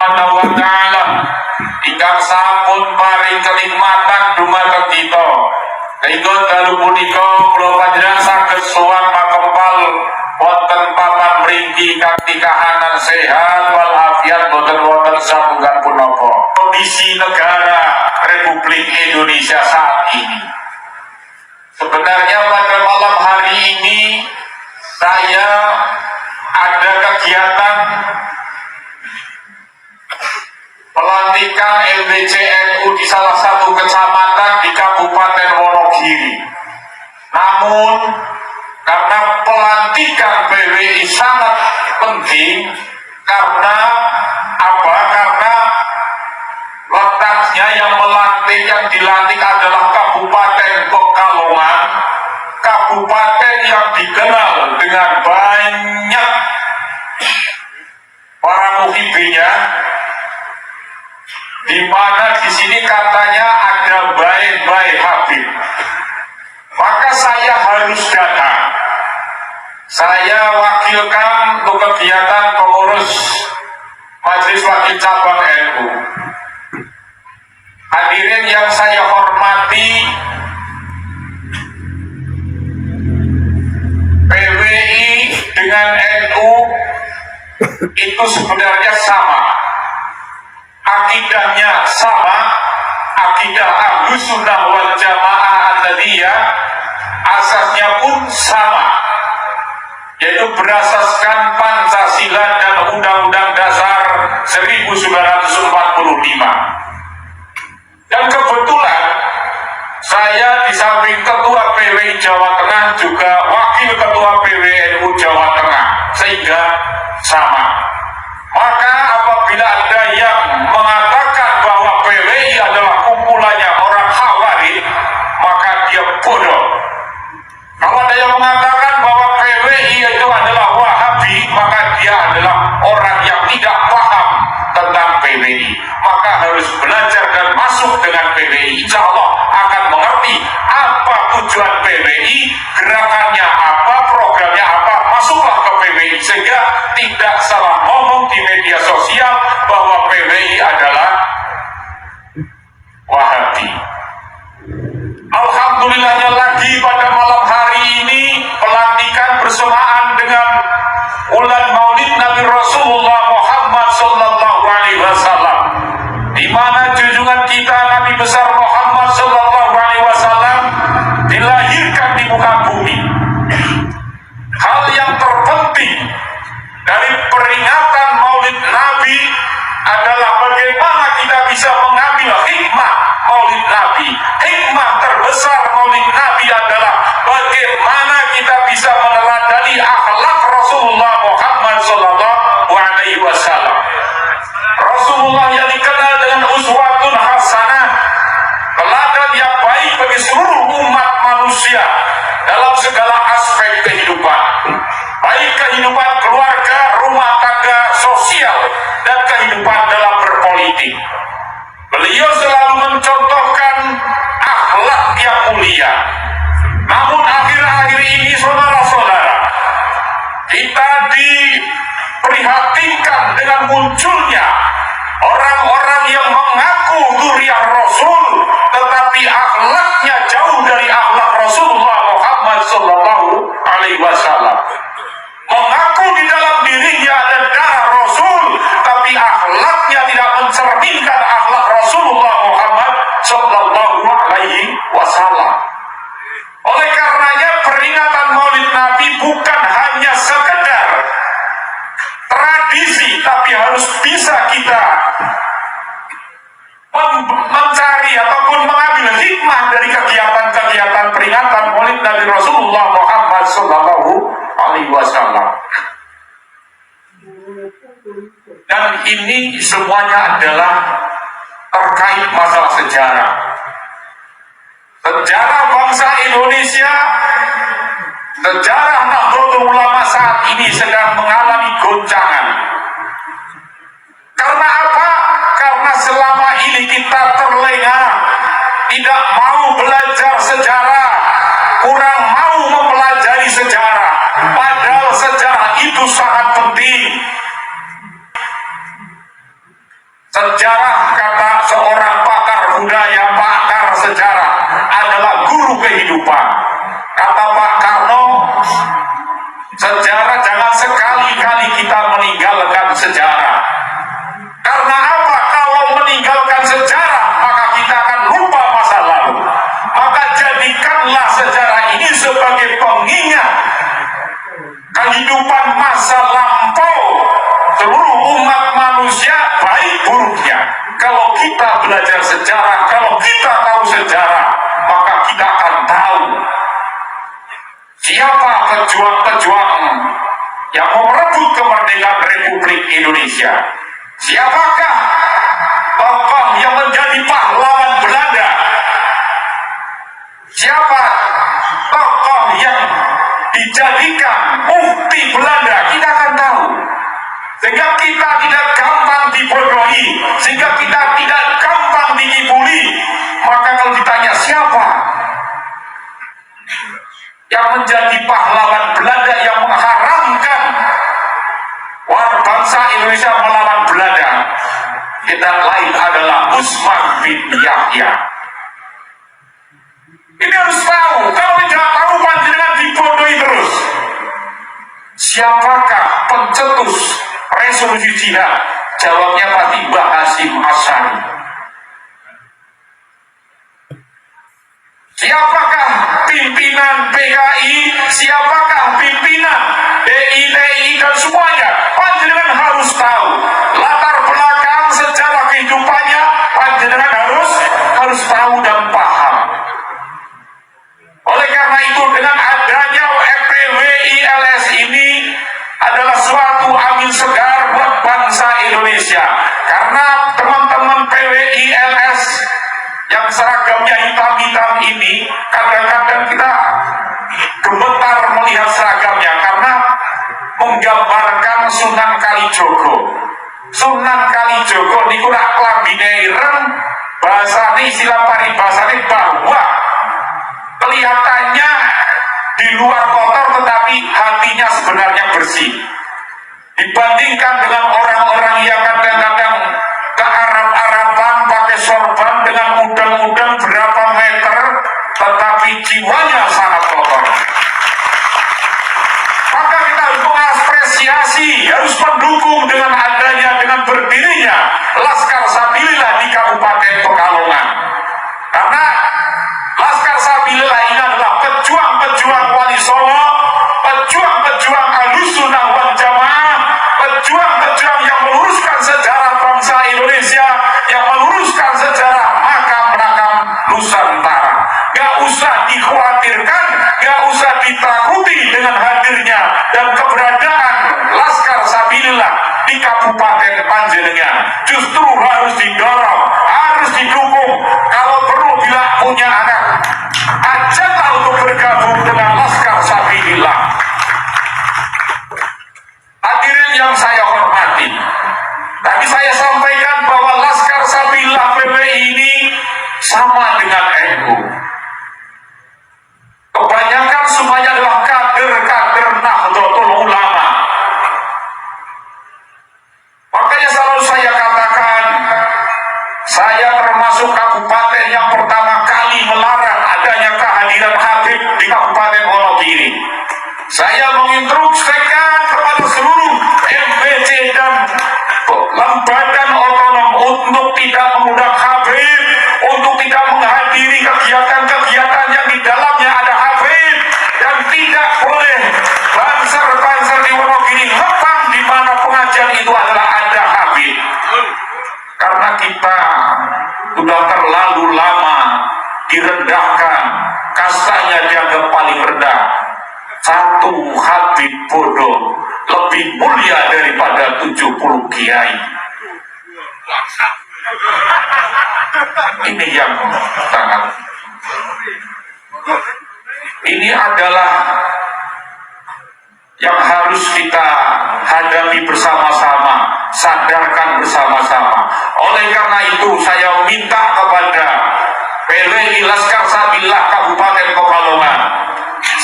wa ta'ala ingkang sampun paring kenikmatan dumateng kita. Sehingga dalu punika kula panjenengan saged sowan makempal wonten papan mriki kanthi kahanan sehat wal afiat boten wonten satunggal punapa. Kondisi negara Republik Indonesia saat ini. Sebenarnya pada malam hari ini saya ada kegiatan pelantikan LDCNU di salah satu kecamatan di Kabupaten Wonogiri. Namun karena pelantikan PWI sangat penting, karena apa? Karena letaknya yang dilantik adalah Kabupaten Pekalongan, kabupaten yang dikenal dengan banyak para muhibbinya, di mana di sini katanya ada baik-baik Habib. Maka saya harus datang. Saya wakilkan untuk kegiatan pengurus Majelis Wakil Cabang NU. Hadirin yang saya hormati, PWI dengan NU itu sebenarnya sama. Akidahnya sama, akidah Ahlus Sunnah wal Jamaah Ahmadiyah, asasnya pun sama, yaitu berasaskan Pancasila dan Undang-Undang Dasar 1945. Dan kebetulan saya di samping Ketua PWI Jawa Tengah juga Wakil Ketua PWNU Jawa Tengah, sehingga sama. Maka apabila ada yang mengatakan bahwa PWI adalah kumpulannya orang Khawarij, maka dia bodoh. Kalau ada yang mengatakan bahwa PWI itu adalah Wahabi, maka dia adalah orang yang tidak paham tentang PWI. Maka harus belajar dan masuk dengan PWI. Insya Allah akan mengerti apa tujuan PWI, gerakannya apa, programnya apa. Masuklah ke PWI sehingga tidak salah ngomong di media sosial bahwa PWI adalah Wahabi. Alhamdulillahnya lagi pada malam hari ini pelantikan bersamaan dengan bulan Maulid Nabi Rasulullah Muhammad Sallallahu Alaihi Wasallam, di mana junjungan kita Nabi besar Muhammad Sallallahu Alaihi Wasallam dilahirkan di muka bumi. Hal yang terpenting dari peringatan Maulid Nabi adalah bagaimana kita bisa mengambil hikmah Maulid Nabi. Hikmah terbesar Maulid Nabi adalah bagaimana kita bisa meneladani akhlak Rasulullah Muhammad Sallallahu Alaihi Wasallam. Rasulullah yang dikenal dengan uswatun hasanah, teladan yang baik bagi seluruh umat manusia dalam segala aspek kehidupan, baik kehidupan keluarga, rumah tangga, sosial, dan kehidupan dalam berpolitik. Beliau selalu mencontohkan akhlak yang mulia. Namun akhir-akhir ini saudara-saudara, kita diprihatinkan dengan munculnya orang-orang yang mengaku dzurriyyah Rasul, tetapi akhlaknya jauh dari akhlak Rasulullah Muhammad Sallallahu Alaihi Wasallam. Mengaku di dalam dirinya ada darah Rasul, tapi akhlaknya tidak mencerminkan akhlak Rasulullah Muhammad Sallallahu Alaihi Wasallam. Oleh karenanya peringatan Maulid Nabi bukan hanya sekedar tradisi, tapi harus bisa kita mencari ataupun mengambil hikmah dari kegiatan-kegiatan peringatan Maulid Nabi Rasulullah Muhammad Sallallahu Alaihi Wasallam. Dan ini semuanya adalah terkait masalah sejarah. Sejarah bangsa Indonesia, sejarah Nahdlatul Ulama saat ini sedang mengalami goncangan. Karena apa? Karena selama ini kita terlena, tidak mau belajar sejarah, kurang mau mempelajari sejarah. Padahal sejarah itu sangat penting. Sejarah, kata seorang pakar budaya, pakar sejarah, adalah guru kehidupan. Kata Pak Karno, sejarah jangan sekali-kali kita meninggalkan sejarah. Karena apa? Kalau meninggalkan sejarah, maka kita akan lupa masa lalu. Maka jadikanlah sejarah ini sebagai pengingat kehidupan masa lampau seluruh umat manusia, baik buruknya. Kalau kita belajar sejarah, kalau kita tahu sejarah, maka kita akan tahu siapa pejuang-pejuang yang mau merebut kemerdekaan Republik Indonesia. Siapakah tokoh yang menjadi pahlawan Belanda? Siapa tokoh yang dijadikan mufti Belanda? Kita akan tahu. Sehingga kita tidak gampang dibodohi, sehingga kita tidak gampang dikibuli. Maka kalau ditanya siapa yang menjadi pahlawan Belanda, yang mengharamkan bangsa Indonesia melawan Belanda, tidak lain adalah Utsman bin Yahya. Ini harus tahu. Kalau tidak tahu, panjenengan dibodohi terus. Siapakah pencetus resolusi jihad? Jawabnya pasti Mbah Hasyim Asy'ari. Siapakah pimpinan PKI? Siapakah pimpinan DITI dan semuanya? Panjenengan harus tahu latar belakang sejarah kehidupannya. Panjenengan harus tahu dan paham. Oleh karena itu, dengan adanya PWILS ini adalah suatu angin segar buat bangsa Indonesia. Karena teman-teman PWILS yang seragamnya hitam-hitam ini, kadang-kadang kita gemetar melihat seragamnya karena menggambarkan Sunan Kalijogo. Sunan Kalijogo niku rak klambine ireng, bahasane istilah paribasane bahwa kelihatannya di luar kotor tetapi hatinya sebenarnya bersih. Dibandingkan dengan orang-orang yang kadang-kadang ke Arab-Araban pakai sorban dengan udang-udang berapa meter tetapi jiwanya sangat kotor. Maka kita harus mengapresiasi, harus mendukung dengan adanya, dengan berdirinya Laskar Sabilillah di Kabupaten Pekalongan. Karena Laskar Sabilillah ini adalah pejuang-pejuang Wali Songo, pejuang-pejuang Ahlussunnah wal Jamaah, pejuang-pejuang yang meluruskan sejarah bangsa Indonesia, yang meluruskan sejarah makam-makam Nusantara. Gak usah dikhawatirkan, gak usah ditakuti dengan hadirnya dan keberadaan Laskar Sabilillah di Kabupaten Panjenengan. Justru harus didorong, harus didukung. Kalau perlu bila punya anak, ajaklah untuk bergabung dengan Laskar Sabilillah. Hadirin yang saya hormati, tadi saya sampaikan bahwa Laskar Sabilillah PWI ini sama dengan NU. Kebanyakan semuanya adalah kader-kader Nahdlatul Ulama. Makanya selalu saya katakan, saya termasuk kabupaten yang pertama kali melarang adanya kehadiran Habib di Kabupaten Wonogiri. Saya menginstruksikan kepada seluruh MPC dan badan otonom untuk tidak mengundang Habib, untuk tidak menghadiri kegiatan-kegiatan yang di dalamnya ada Habib, dan tidak boleh banser-banser di Wonogiri ngepang di mana pengajian itu adalah ada Habib. Karena kita sudah terlalu lama direndahkan, kastanya dianggap paling rendah. Satu Habib bodoh lebih mulia daripada 70 kiai. Ini yang sangat, ini adalah yang harus kita hadapi bersama-sama, sadarkan bersama-sama. Oleh karena itu saya minta kepada PWI Laskar Sabilillah Kabupaten Pekalongan,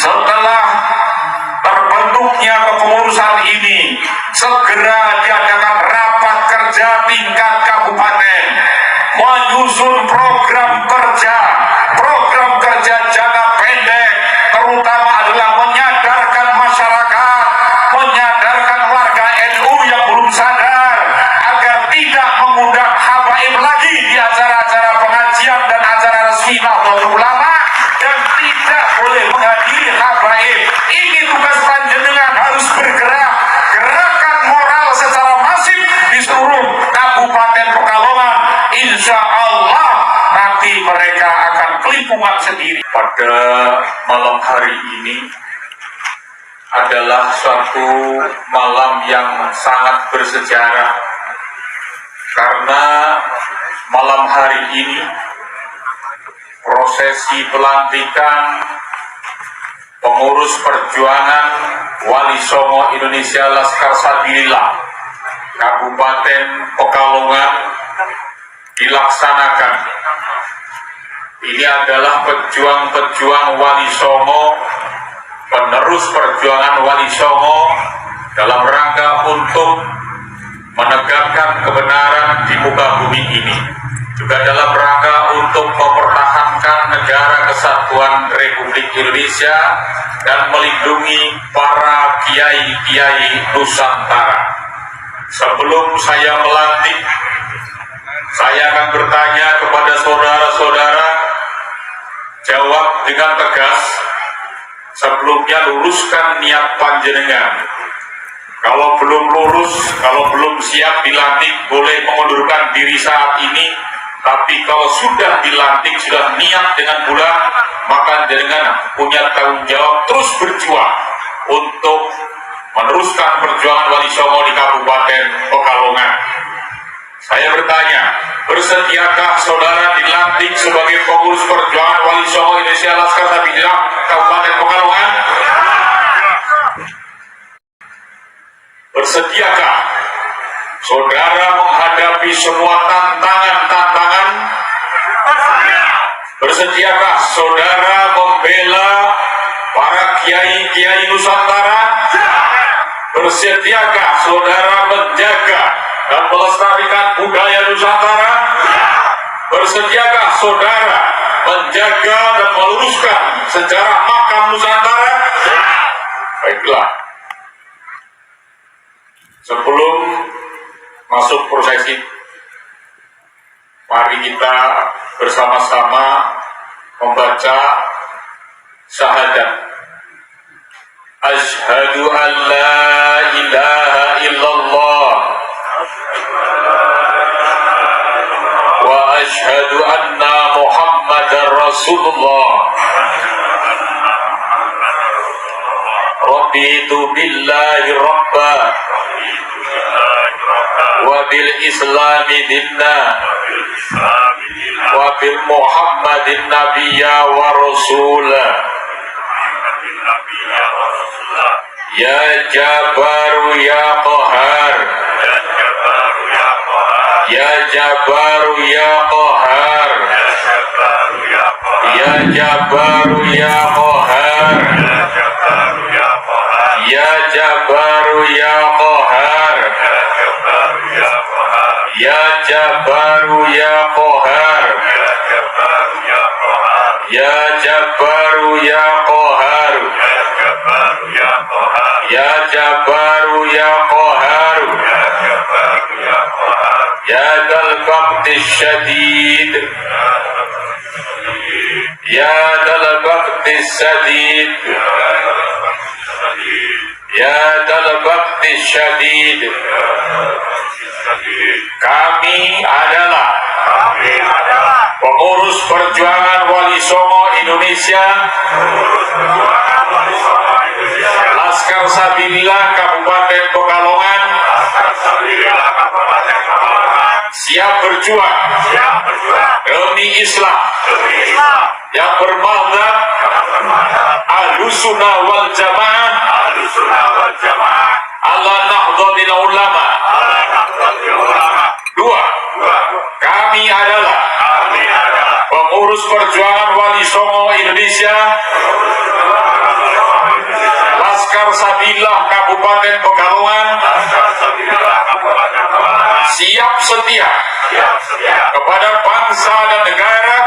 setelah terbentuknya kepengurusan ini, segera diadakan rapat kerja tingkat kabupaten menyusun program kerja jangka pendek, terutama adalah menyadarkan masyarakat, menyadarkan warga NU yang belum sadar agar tidak mengundang habaib lagi di acara-acara pengajian dan acara resmi Nahdlatul Ulama, dan tidak boleh menghadiri habaib. Ini tugas panjenengan, harus bergerak, gerakan moral secara masif di seluruh Kabupaten Pekalongan. Insya Allah nanti mereka akan kelimpungan sendiri. Pada malam hari ini adalah suatu malam yang sangat bersejarah, karena malam hari ini prosesi pelantikan pengurus perjuangan Wali Songo Indonesia Laskar Sabilillah Kabupaten Pekalongan dilaksanakan. Ini adalah pejuang-pejuang Wali Songo, penerus perjuangan Wali Songo dalam rangka untuk menegakkan kebenaran di muka bumi ini, juga dalam rangka untuk mempertahankan negara kesatuan Republik Indonesia dan melindungi para kiai-kiai Nusantara. Sebelum saya melantik, saya akan bertanya kepada saudara-saudara, jawab dengan tegas. Sebelumnya luruskan niat panjenengan. Kalau belum lurus, kalau belum siap dilantik, boleh mengundurkan diri saat ini. Tapi kalau sudah dilantik, sudah niat dengan bulat, maka jenengan punya tanggung jawab terus berjuang untuk meneruskan perjuangan Wali Songo di Kabupaten Pekalongan. Saya bertanya, bersediakah saudara dilantik sebagai pengurus perjuangan Wali Songo Indonesia Laskar Sabilillah Kabupaten Pekalongan? Bersediakah saudara menghadapi semua tantangan-tantangan? Bersediakah saudara membela para kiai-kiai Nusantara? Bersediakah saudara menjaga dan melestarikan budaya Nusantara? Bersediakah saudara menjaga dan meluruskan sejarah makam Nusantara? Baiklah, sebelum masuk prosesi, mari kita bersama-sama membaca syahadat. Asyhadu an la ilaha illallah wa asyhadu anna Muhammadar Rasulullah. Raditu billahi rabba wa bil islami dinna wa bil Muhammadin nabiyya wa rasula. Ya Jabaru ya Qahar, Ya Jabaru ya Qahar, Ya Jabaru ya Qahar, Ya Jabaru ya Qahar, Ya Jabaru ya Qahar, Ya Jabaru ya Qahar, Ya Jabaru ya Qahar, Ya Dal Baqti Syadid, Ya Dal Baqti Syadid, Ya Dal Baqti Syadid. Kami adalah pengurus perjuangan Wali Songo Indonesia Laskar Sabilillah Kabupaten Pekalongan, siap berjuang demi Islam yang bermadzhab Ahlussunnah wal Jamaah ala Nahdlatul Ulama. Dua, kami adalah pengurus perjuangan Wali Songo Indonesia Laskar Sabilillah Kabupaten Pekalongan, siap setia kepada bangsa dan negara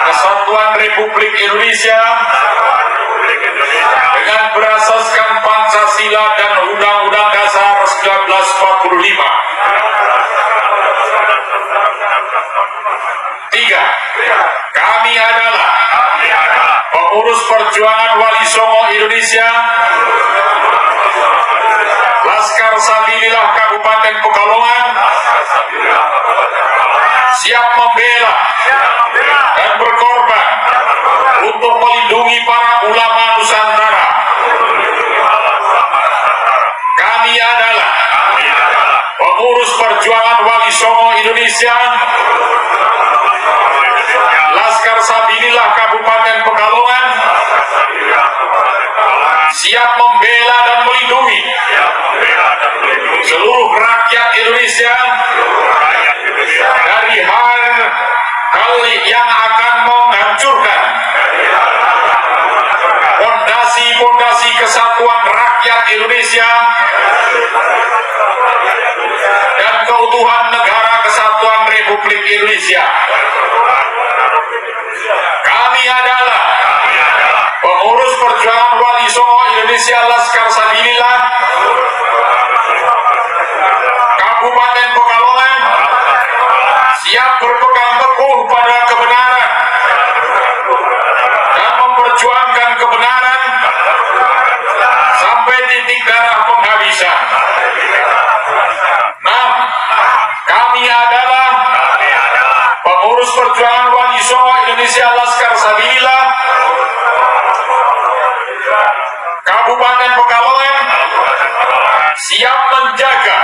Kesatuan Republik Indonesia dengan berasaskan Pancasila dan Undang-Undang Dasar 1945. 3. Kami adalah pengurus perjuangan Wali Songo Indonesia, Laskar Sabilillah Kabupaten Pekalongan, siap membela dan berkorban untuk melindungi para ulama Nusantara. Kami adalah pengurus perjuangan Wali Songo Indonesia, Laskar Sabilillah Kabupaten Pekalongan, siap membela dan melindungi seluruh rakyat Indonesia dari hal yang akan menghancurkan fondasi-fondasi kesatuan rakyat Indonesia dan keutuhan negara Kesatuan Republik Indonesia. Kami adalah pengurus perjuangan Wali Songo Indonesia, Laskar Sabilillah Kabupaten Pekalongan, siap berpegang teguh pada kebenaran dan memperjuangkan kebenaran sampai titik darah penghabisan. 6. Kami adalah pengurus perjuangan Wali Songo Indonesia, Laskar Sabilillah Kabupaten Pekalongan, siap menjaga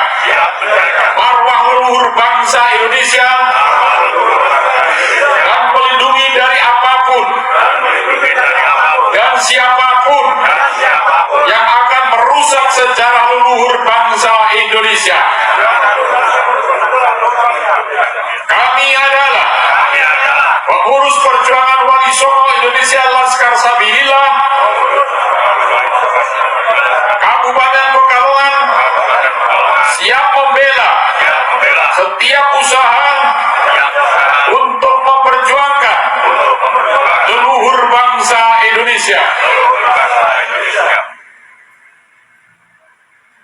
marwah leluhur bangsa Indonesia dan melindungi dari apapun dan siapapun yang akan merusak sejarah leluhur bangsa Indonesia. Kami adalah pengurus perjuangan Wali Songo Indonesia, Laskar Sabilillah Kabupaten Pekalongan, siap membela setiap usaha untuk memperjuangkan leluhur bangsa Indonesia.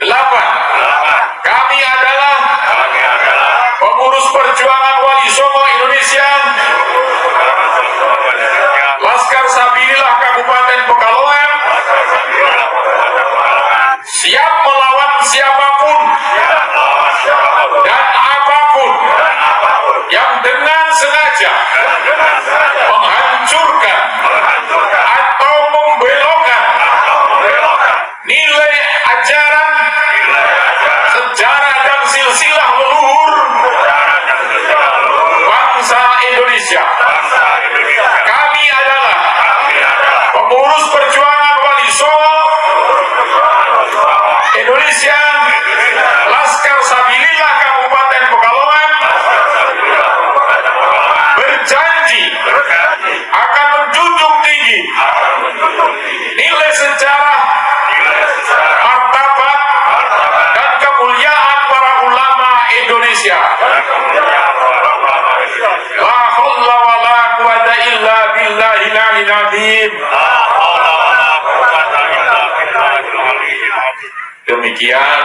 8. Kami adalah pengurus perjuangan Wali Songo Indonesia, Laskar Sabilillah Kabupaten Pekalongan, siap melawan siapapun dan apapun yang dengan sengaja menghancurkan atau membelokkan nilai ajaran, sejarah dan silsilah leluhur bangsa Indonesia. Kami adalah pengurus perjuangan Wali Songo Indonesia, Laskar Sabilillah Kabupaten Pekalongan, berjanji akan menjunjung tinggi nilai sejarah, martabat dan kemuliaan para ulama Indonesia. La haula wa la quwwata illa billahil aliyyil azim. Demikian